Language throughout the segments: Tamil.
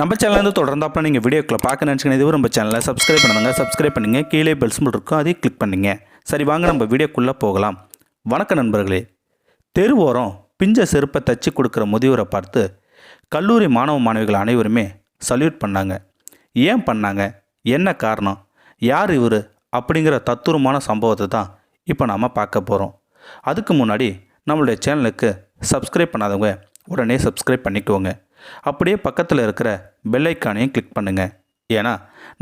நம்ம சேனலேருந்து தொடர்ந்தாப்புல நீங்கள் வீடியோக்களை பார்க்க நினச்சிங்கன்னா இதுவும் நம்ம சேனலை சப்ஸ்கிரைப் பண்ணுங்கள் கீழே பெல் சிம்பிள் இருக்கும் அதையும் கிளிக் பண்ணுங்க. சரி வாங்க நம்ம வீடியோக்குள்ளே போகலாம். வணக்கம் நண்பர்களே. தெருவோரம் பிஞ்ச செருப்பை தச்சு கொடுக்குற முதியோரை பார்த்து கல்லூரி மாணவ மாணவிகள் அனைவருமே சல்யூட் பண்ணாங்க. ஏன் பண்ணாங்க, என்ன காரணம், யார் இவர் அப்படிங்கிற தத்துரமான சம்பவத்தை தான் இப்போ நாம் பார்க்க போகிறோம். அதுக்கு முன்னாடி நம்மளுடைய சேனலுக்கு சப்ஸ்கிரைப் பண்ணாதவங்க உடனே சப்ஸ்கிரைப் பண்ணிக்கோங்க. அப்படியே பக்கத்தில் இருக்கிற பெல் ஐக்கானையும் கிளிக் பண்ணுங்கள். ஏன்னா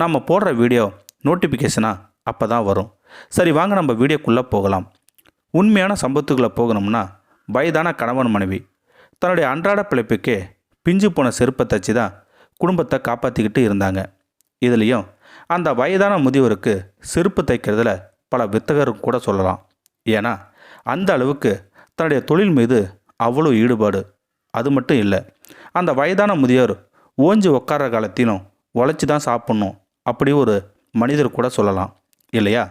நம்ம போடுற வீடியோ நோட்டிஃபிகேஷனாக அப்போ தான் வரும். சரி வாங்க நம்ம வீடியோக்குள்ளே போகலாம். உண்மையான சம்பவத்துக்குள்ளே போகணும்னா, வயதான கணவன் மனைவி தன்னுடைய அன்றாட பிழைப்புக்கே பிஞ்சு போன செருப்பை தச்சு தான் குடும்பத்தை காப்பாற்றிக்கிட்டு இருந்தாங்க. இதுலேயும் அந்த வயதான முதியவருக்கு செருப்பு தைக்கிறதுல பல வித்தகரும் கூட சொல்லலாம். ஏன்னா அந்த அளவுக்கு தன்னுடைய தொழில் மீது அவ்வளோ ஈடுபாடு. அது மட்டும் இல்லை, அந்த வயதான முதியோர் ஓஞ்சி உட்கார காலத்திலும் உழைச்சி தான் சாப்பிட்ணும் அப்படி ஒரு மனிதர் கூட சொல்லலாம் இல்லையா.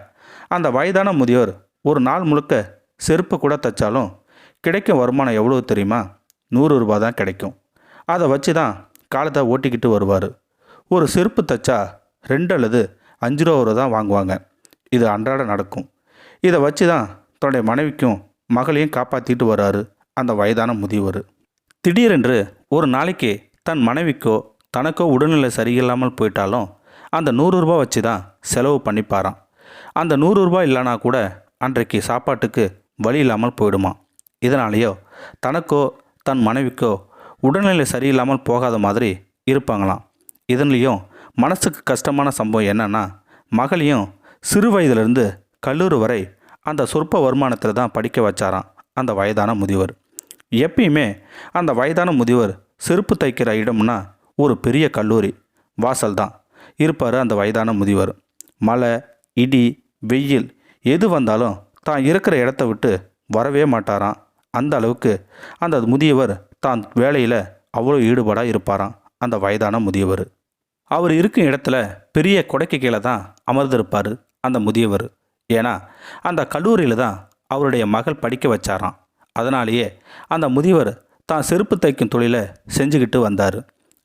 அந்த வயதான முதியோர் ஒரு நாள் முழுக்க செருப்பு கூட தைச்சாலும் கிடைக்கும் வருமானம் எவ்வளோ தெரியுமா? 100 ரூபா தான் கிடைக்கும். அதை வச்சு தான் காலத்தை ஓட்டிக்கிட்டு வருவார். ஒரு செருப்பு தைச்சா 2 அல்லது 5 ரூபா தான் வாங்குவாங்க. இது அன்றாட நடக்கும். இதை வச்சு தான் தன்னுடைய மனைவிக்கும் மகளையும் காப்பாற்றிட்டு வர்றாரு அந்த வயதான முதியவர். திடீரென்று ஒரு நாளைக்கு தன் மனைவிக்கோ தனக்கோ உடல்நிலை சரியில்லாமல் போயிட்டாலும் அந்த 100 ரூபா வச்சு தான் செலவு பண்ணிப்பாராம். அந்த 100 ரூபா இல்லைனா கூட அன்றைக்கு சாப்பாட்டுக்கு வழி இல்லாமல் போயிடுமா. இதனாலேயோ தனக்கோ தன் மனைவிக்கோ உடல்நிலை சரியில்லாமல் போகாத மாதிரி இருப்பாங்களாம். இதன்லேயும் மனசுக்கு கஷ்டமான சம்பவம் என்னென்னா, மகளையும் சிறு வயதிலிருந்து கல்லூரி வரை அந்த சொற்ப வருமானத்தில் தான் படிக்க வச்சாராம் அந்த வயதான முதியவர். எப்பயுமே அந்த வயதான முதியவர் செருப்பு தைக்கிற இடம்னா ஒரு பெரிய கல்லூரி வாசல் தான் இருப்பார். அந்த வயதான முதியவர் மழை, இடி, வெயில் எது வந்தாலும் தான் இருக்கிற இடத்த விட்டு வரவே மாட்டாராம். அந்த அளவுக்கு அந்த முதியவர் தான் வேலையில் அவ்வளோ ஈடுபாடாக இருப்பாராம் அந்த வயதான முதியவர். அவர் இருக்கும் இடத்துல பெரிய கொடைக்கு கீழே தான் அமர்ந்திருப்பார் அந்த முதியவர். ஏன்னா அந்த கல்லூரியில் தான் அவருடைய மகள் படிக்க வச்சாராம். அதனாலேயே அந்த முதியவர் தான் செருப்பு தைக்கும் தொழிலை செஞ்சுக்கிட்டு வந்தார்.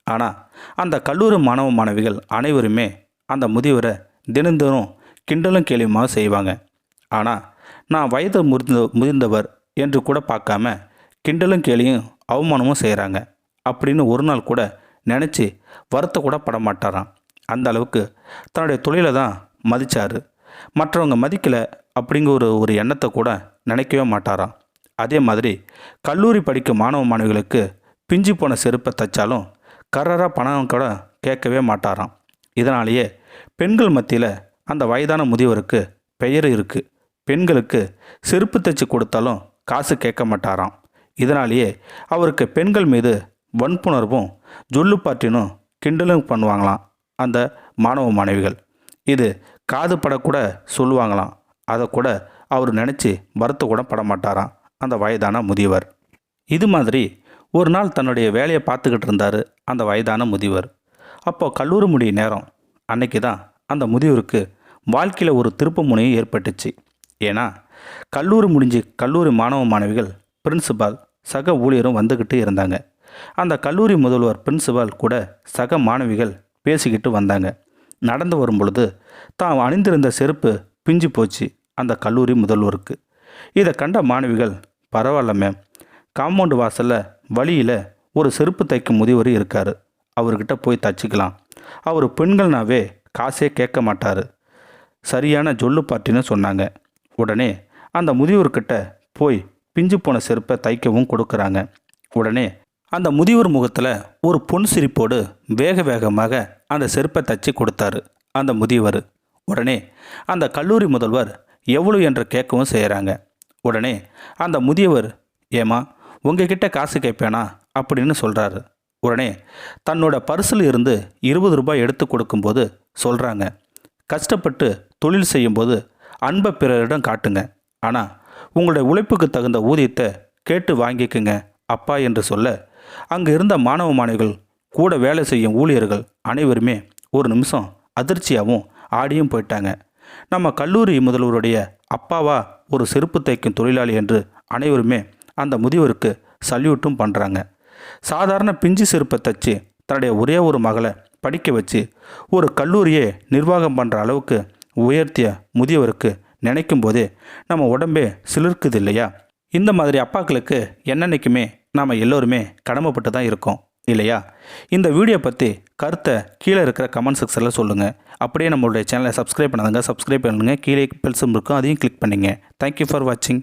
ஆனால் அந்த கல்லூரி மாணவ மாணவிகள் அனைவருமே அந்த முதியவரை தினந்தோறும் கிண்டலும் கேலியுமாக செய்வாங்க. ஆனால் நான் வயது முதிர்ந்தவர் என்று கூட பார்க்காம கிண்டலும் கேலியும் அவமானமும் செய்கிறாங்க அப்படின்னு ஒரு நாள் கூட நினச்சி வருத்த கூட பட மாட்டாராம். அந்த அளவுக்கு தன்னுடைய தொழிலை தான் மதித்தார். மற்றவங்க மதிக்கலை அப்படிங்கிற ஒரு எண்ணத்தை கூட நினைக்கவே மாட்டாராம். அதே மாதிரி கல்லூரி படிக்கும் மாணவ மாணவிகளுக்கு பிஞ்சு போன செருப்பை தைச்சாலும் கரராக பணம் கூட கேட்கவே மாட்டாராம். இதனாலேயே பெண்கள் மத்தியில் அந்த வயதான முதியவருக்கு பெயர் இருக்குது. பெண்களுக்கு செருப்பு தைச்சு கொடுத்தாலும் காசு கேட்க மாட்டாராம். இதனாலேயே அவருக்கு பெண்கள் மீது வன்புணர்வும் ஜொல்லுப்பாட்டினும் கிண்டலும் பண்ணுவாங்களாம் அந்த மாணவ மாணவிகள். இது காது படக்கூட சொல்லுவாங்களாம். அதை கூட அவர் நினச்சி வருத்த கூட பட மாட்டாராம் அந்த வயதான முதியவர். இது மாதிரி ஒரு நாள் தன்னுடைய வேலையை பார்த்துக்கிட்டு இருந்தார் அந்த வயதான முதியவர். அப்போது கல்லூரி முடிய நேரம். அன்னைக்கு தான் அந்த முதியவருக்கு வாழ்க்கையில் ஒரு திருப்பு முனையும் ஏற்பட்டுச்சு. ஏன்னா கல்லூரி முடிஞ்சு கல்லூரி மாணவ மாணவிகள், பிரின்சிபால், சக ஊழியரும் வந்துக்கிட்டு இருந்தாங்க. அந்த கல்லூரி முதல்வர் பிரின்சிபால் கூட சக மாணவிகள் பேசிக்கிட்டு வந்தாங்க. நடந்து வரும் பொழுது தான் அணிந்திருந்த செருப்பு பிஞ்சு போச்சு அந்த கல்லூரி முதல்வருக்கு. இதை கண்ட மாணவிகள், பரவாயில்ல மேம், காம்பவுண்டு வாசலில் வழியில் ஒரு செருப்பு தைக்கும் முதியவர் இருக்கார், அவர்கிட்ட போய் தச்சுக்கலாம், அவர் பெண்கள்னாவே காசே கேட்க மாட்டார், சரியான ஜொல்லு பாட்டின்னு சொன்னாங்க. உடனே அந்த முதியவர்கிட்ட போய் பிஞ்சு போன செருப்பை தைக்கவும் கொடுக்குறாங்க. உடனே அந்த முதியவர் முகத்தில் ஒரு பொன் சிரிப்போடு வேக வேகமாக அந்த செருப்பை தச்சு கொடுத்தாரு அந்த முதியவர். உடனே அந்த கல்லூரி முதல்வர் எவ்வளோ என்று கேட்கவும் செய்கிறாங்க. உடனே அந்த முதியவர், ஏமா உங்ககிட்ட காசு கேட்பேனா அப்படின்னு சொல்கிறாரு. உடனே தன்னோட பர்சில் இருந்து 20 ரூபாய் எடுத்து கொடுக்கும்போது சொல்கிறாங்க, கஷ்டப்பட்டு தொழில் செய்யும்போது அன்பை பிறரிடம் காட்டுங்க, ஆனால் உங்களுடைய உழைப்புக்கு தகுந்த ஊதியத்தை கேட்டு வாங்கிக்குங்க அப்பா என்று சொல்ல, அங்கே இருந்த மாணவ மாணவிகள், கூட வேலை செய்யும் ஊழியர்கள் அனைவருமே ஒரு நிமிஷம் அதிர்ச்சியாகவும் ஆடியும் போயிட்டாங்க. நம்ம கல்லூரி முதல்வருடைய அப்பாவா ஒரு செருப்பு தைக்கும் தொழிலாளி என்று அனைவருமே அந்த முதியவருக்கு சல்யூட்டும் பண்ணுறாங்க. சாதாரண பிஞ்சு செருப்பை தச்சு தன்னுடைய ஒரே ஒரு மகளை படிக்க வச்சு ஒரு கல்லூரியை நிர்வாகம் பண்ணுற அளவுக்கு உயர்த்திய முதியவருக்கு நினைக்கும் போதே நம்ம உடம்பே சிலிர்க்குது இல்லையா? இந்த மாதிரி அப்பாக்களுக்கு என்னன்னைக்குமே நாம் எல்லோருமே கடமைப்பட்டு தான் இருக்கோம் இல்லையா? இந்த வீடியோ பற்றி கருத்தை கீழே இருக்கிற கமெண்ட் செக்ஷனில் சொல்லுங்கள். அப்படியே நம்மளுடைய சேனலை சப்ஸ்கிரைப் பண்ணாதங்க சப்ஸ்கிரைப் பண்ணுங்கள். கீழே பெல் சிம்பல் இருக்கும், அதையும் கிளிக் பண்ணுங்கள். தேங்க்யூ ஃபார் வாட்சிங்.